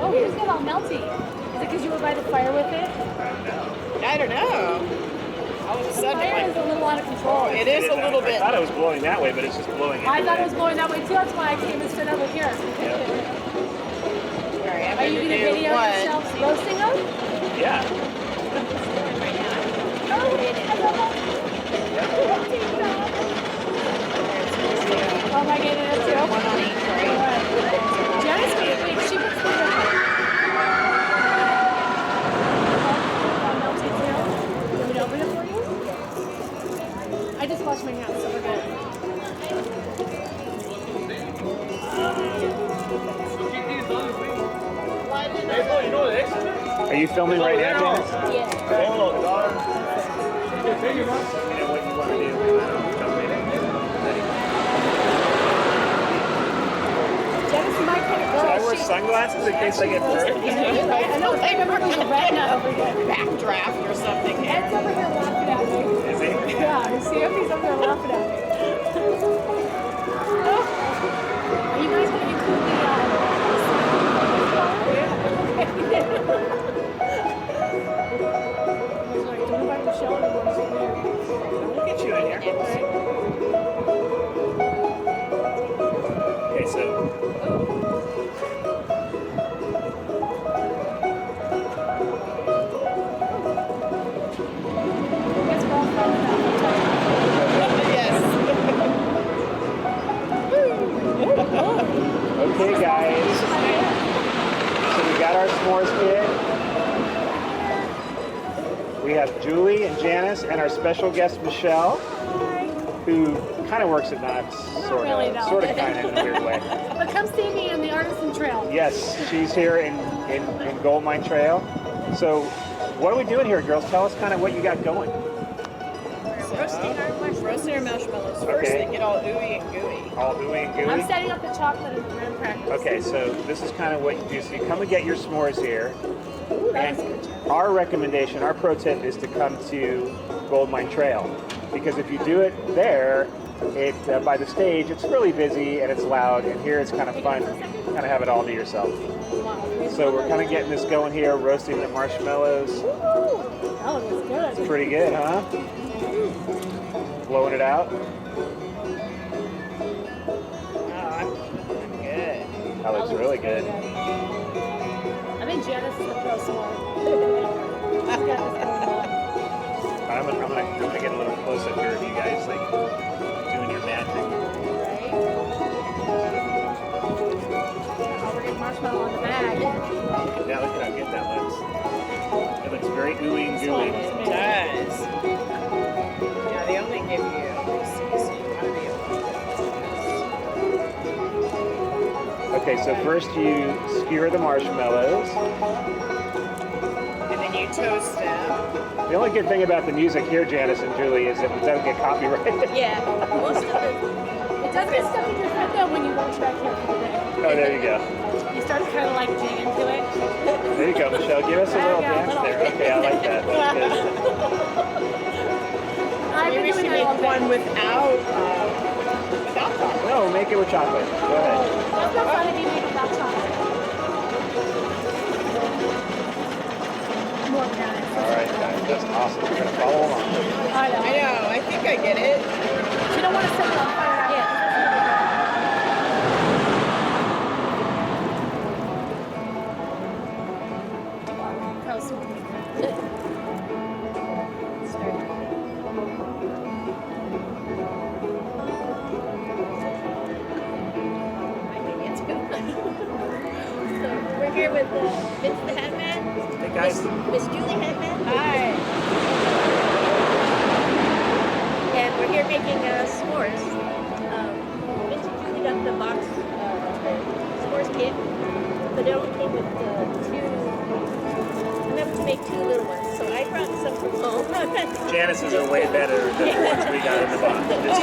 Oh, yours got all melty. Is it because you were by the fire with it? I don't know. All of a sudden, Fire is a little out of control. it is a little bit. I thought it was blowing that way, but it's just blowing. I thought it was blowing that way too. That's why I came and stood over here. Sorry, I'm Are you going to video yourself roasting them? Yeah. Oh, am I getting it too? One on each, right? Janice, wait, she puts the melted too. Do we open it for you? I just washed my hands, so we're good. Are you filming right now, Janice? Yeah. You know what you want to do. Janice, you might kind of go. Should I wear sunglasses in case I get hurt? I know, I remember there's a retina over here. Backdraft or something. Ed's over here laughing at me. Is he? Yeah, you see him? He's over there laughing at me. Are you guys going to include the don't invite Michelle anymore. She's there. We'll get you in here. Okay, so Yes, we're all throwing up. okay, guys. So we got our s'mores kit. We have Julie and Janice and our special guest Michelle, who kind of works at Knott, sort really, no. of, kind of in a weird way. But come see me on the Artisan Trail. Yes, she's here in Gold Mine Trail. So, what are we doing here, girls? Tell us kind of what you got going. Roasting our marshmallows first. Okay. They get all ooey and gooey. All ooey and gooey? I'm setting up the chocolate and the graham crackers. Okay, so this is kind of what you do. So you come and get your s'mores here. Ooh, that And is good, Jen. our recommendation, our pro tip is to come to Gold Mine Trail. Because if you do it there, by the stage, it's really busy and it's loud. And here it's kind of fun, kind of have it all to yourself. So we're kind of getting this going here, roasting the marshmallows. Ooh, that looks good. It's pretty good, huh? Blowing it out. Oh, I'm good. That looks really good. I think Janice is the pro s'more. She's got this going on. I'm gonna get a little close up here of you guys, like doing your magic. Right? Oh, we're getting marshmallow on the bag. Yeah, look at how good that looks. It looks very ooey and gooey. It does. Yeah, they only give you receipts, so you want to be able to. Okay, so first you skewer the marshmallows. And then you toast them. The only good thing about the music here, Janice and Julie, is that it doesn't get copyrighted. Yeah, most of it. It does get stuck in your head though when you watch back here for the day. Oh, there you go. You start to kind of like dig into it. There you go, Michelle. Give us a little dance there. Okay, I like that. That's good. I've Maybe been we doing should that all make day. one without chocolate. No, make it with chocolate. Go ahead. That's not fun if you make it without chocolate. More parents. All right, guys, that's awesome. We're gonna follow along. I know. I know. I think I get it. You don't want to set it on fire. Pro s'more. So we're here with Vincethehatman, Hey, guys. Miss Julie Hatman, Hi. and we're here making s'mores. Vince and Julie got the box, the s'mores kit, but it only came with two. Enough to make two little ones, so I brought some from home. Janice's are way better than the ones we got in the box. Just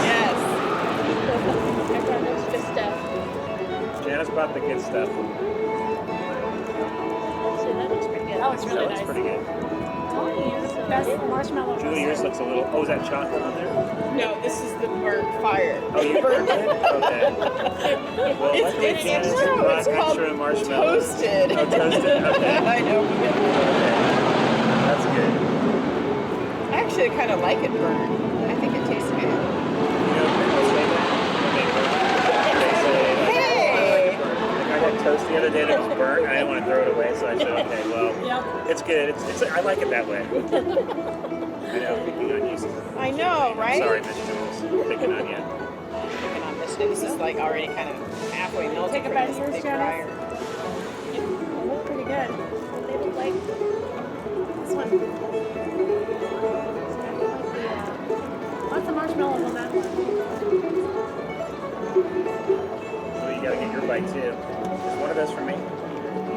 Yes. I brought extra stuff. Janice bought the good stuff. So that looks pretty good. That looks really Looks nice. pretty good. Best marshmallow. Julie, yours looks a little. Oh, is that chocolate on there? No, this is the burnt fire. Oh, you burned it? Okay. Well, luckily It's Janice extra. brought It's called extra marshmallows. toasted. Oh, toasted? Okay. I know. That's good. Actually, I kind of like it burnt. I think it tastes good. You know, people say that. They say, Hey! I had toast the other day that was burnt, and I didn't want to throw it away, so I said, okay, well, it's good. I like it that way. I know, picking on you. I know, right? Sorry, Miss Jules. Picking on you. Picking on this. This is like already kind of halfway melted. Take a for bite this of yours, big Janice. fryer. They look pretty good. They look like This one. Lots of marshmallows on that one. So you gotta get your bite too. Is one of those for me?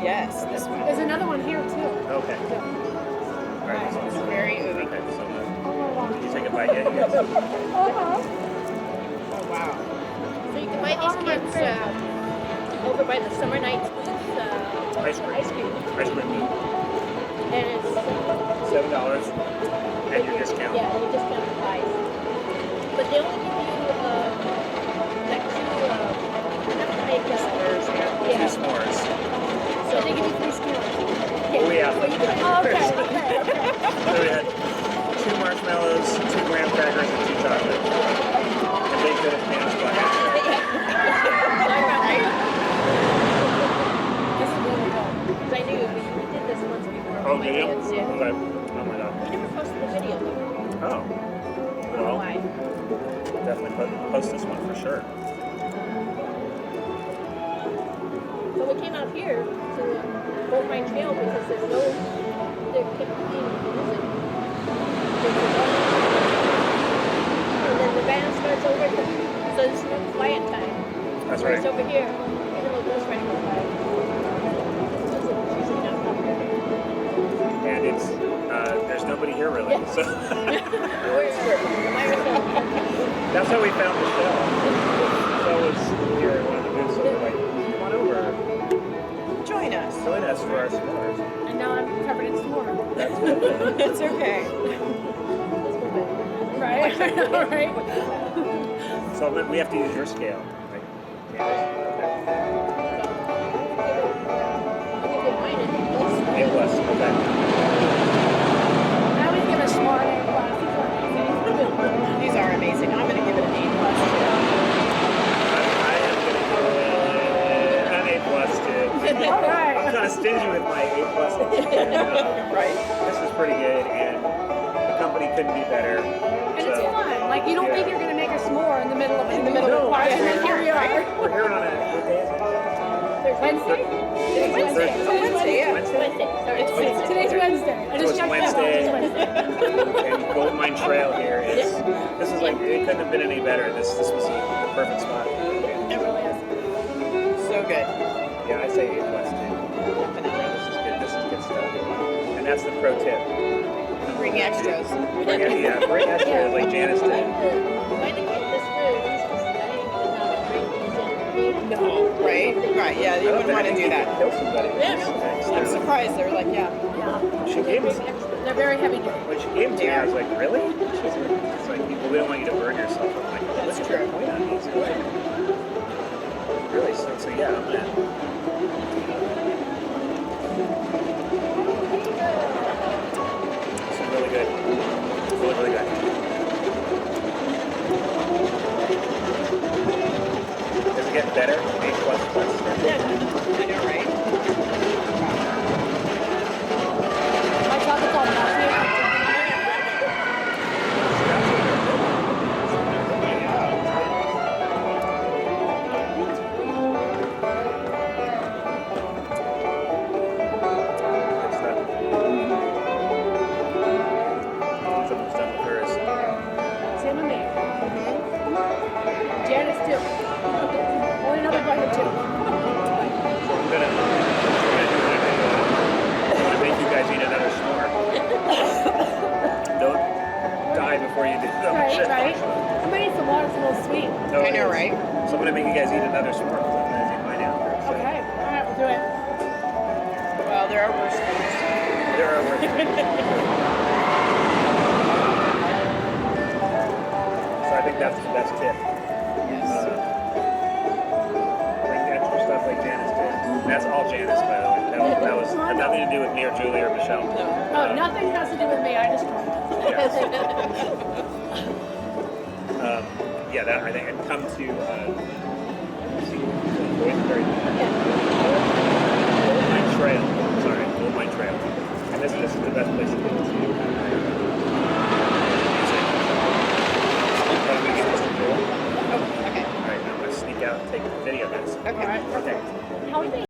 Yes, this one. There's another one here too. Okay. All right, this It's one's very ooey. Okay, so Oh, did you take a bite yet? Yes. Oh, wow. so you can buy these kids over by the summer nights booth. Ice cream. Ice cream. Ice cream booth. And it's $7 and your discount. yeah, you discount the price. But they only give you like two Two s'mores. So they give you 3 skewers. Oh, yeah. Well, you can Oh, okay. So we had 2 marshmallows, 2 graham crackers, and 2 chocolates. And they could have managed by This is really good. Because I knew we did this once before. Oh, with my did you? kids, yeah. Okay. Oh my god. We never posted the video though. Oh. I don't know Well, why. definitely post this one for sure. So we came out here to Gold Mine Trail because there's no, there kept being music. And then the band starts over, so there's no quiet time. That's Whereas right. over here, even though Ghost Rider goes by, it's usually not popular. And it's there's nobody here really. Yeah. So that's how we found the show. So it was here at one of the booths, so we're like, come on over, Join us. join us for our s'mores. And now I'm covered in s'more. That's good. It's okay. Right? Right? So we have to use your scale. Right? A plus. Okay. I always give a s'more an A+. These are amazing. I'm going to give it an A+. I am going to give it an A plus too. All right. I'm kind of stingy with my A pluses. Right? This is pretty good, and the company couldn't be better. And it's fun. Like, you don't think you're going to make a s'more in the middle of No, the park, and then here we are. We're here on a what day is it? Wednesday? It's Wednesday. It's Wednesday, yeah. Wednesday? It's Wednesday. Today's Wednesday. I So just it's checked Wednesday. that. It's Wednesday. And Gold Mine Trail here is. This is like it couldn't have been any better. This was the perfect spot. It really is. So good. Yeah, I say A plus too. Definitely. This is good. This is good stuff. And that's the pro tip. Bring extras. Bring extra like Janice did. Why did get this food? He's just dying without bringing No. Right? Right. Yeah, you wouldn't want to do that. Kill somebody. Yeah, no. I'm surprised. They're like, yeah. She gave me. They're very heavy duty. When she gave them to me, I was like, really? It's like, well, we don't want you to burn yourself. I'm like, what's That's your true. point on these? Really? So yeah, I'm gonna. This is really good. Really, really good. Does it get better? A plus plus. I know, right? My chocolate's all melty. Good stuff. Someone's done with hers. Same with me. Janice too. Only another bite or two. I'm gonna make you guys eat another s'more. Don't die before you do. Right, right. Somebody needs some water, it's a little sweet. No, I it know, is. right? So I'm gonna make you guys eat another s'more because I'm gonna do mine after. So. Okay, alright, we'll do it. Well, there are worse things. There are words. So I think that's the best tip. Yes. Bring extra stuff like Janice did. That's all Janice, by the way. That was had nothing to do with me or Julie or Michelle. Oh, nothing has to do with me. I just drunk. Yeah, that I think I'd come to Boysenberry. Old Mine Trail. Sorry, Old Mine Trail. And this is the best place to go to. Oh, okay. Alright, now I'm gonna sneak out and take a video of this. Okay. All right. Okay. How are they?